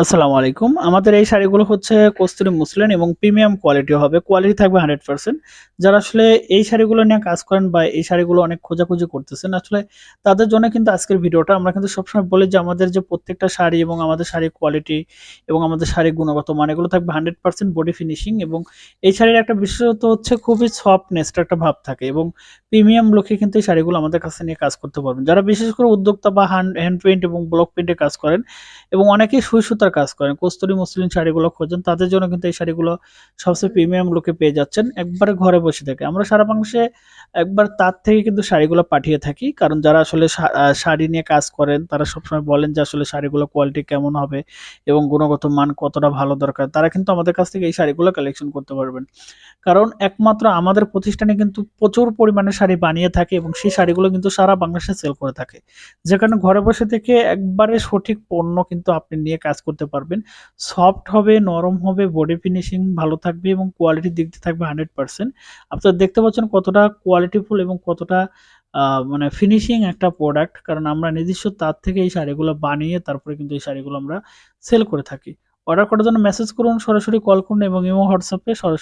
আসসালামু আলাইকুম। আমাদের এই শাড়িগুলো হচ্ছে কস্তুরী মুসলিন এবং প্রিমিয়াম কোয়ালিটি হবে। কোয়ালিটি থাকবে 100%। যারা আসলে এই শাড়িগুলো নিয়ে কাজ করেন বা এই শাড়িগুলো অনেক খোঁজাখুঁজি করতেছেন, আসলে তাদের জন্য কিন্তু আজকের ভিডিওটা। আমরা কিন্তু সবসময় বলি যে আমাদের যে প্রত্যেকটা শাড়ি এবং আমাদের শাড়ির কোয়ালিটি এবং আমাদের শাড়ির গুণগত মান এগুলো থাকবে 100% বডি ফিনিশিং, এবং এই শাড়ির একটা বিশেষত্ব হচ্ছে খুবই সফটনেস একটা ভাব থাকে এবং প্রিমিয়াম লুকে কিন্তু এই শাড়িগুলো আমাদের কাছে নিয়ে কাজ করতে পারবেন। যারা বিশেষ করে উদ্যোক্তা বা হ্যান্ড পেইন্ট এবং ব্লক পেইন্টে কাজ করেন এবং অনেকেই সুই সুতার কাজ করেন, কস্তুরী মসলিন শাড়িগুলো খোঁজেন, তাদের জন্য কিন্তু এই শাড়িগুলো সবচেয়ে প্রিমিয়াম লুকে পেয়ে যাচ্ছেন একবারে ঘরে বসে থেকে। আমরা সারা বাংলাদেশে একবার তার থেকে কিন্তু শাড়িগুলো পাঠিয়ে থাকি, কারণ যারা আসলে শাড়ি নিয়ে কাজ করেন তারা সবসময় বলেন যে আসলে শাড়িগুলো কোয়ালিটি কেমন হবে এবং গুণগত মান কতটা ভালো দরকার, তারা কিন্তু আমাদের কাছ থেকে এই শাড়িগুলো কালেকশন করতে পারবেন। কারণ একমাত্র আমাদের প্রতিষ্ঠানে কিন্তু প্রচুর পরিমাণে শাড়ি বানিয়ে থাকে এবং সেই শাড়িগুলো কিন্তু সারা বাংলাদেশে সেল করে থাকে, যেখানে ঘরে বসে থেকে একবারে সঠিক পণ্য কিন্তু আপনি নিয়ে কাজ করতে পারবেন। সফট হবে, নরম হবে, বডি ফিনিশিং ভালো থাকবে এবং কোয়ালিটির দিক দিয়ে থাকবে 100%। আপনারা দেখতে পাচ্ছেন কতটা কোয়ালিটিফুল এবং কতটা মানে ফিনিশিং একটা প্রোডাক্ট, কারণ আমরা নিজস্ব তার থেকে এই শাড়িগুলো বানিয়ে তারপরে কিন্তু এই শাড়িগুলো আমরা সেল করে থাকি। অর্ডার করার জন্য মেসেজ করুন, সরাসরি কল করুন এবং ইমো হোয়াটসঅ্যাপে সরাসরি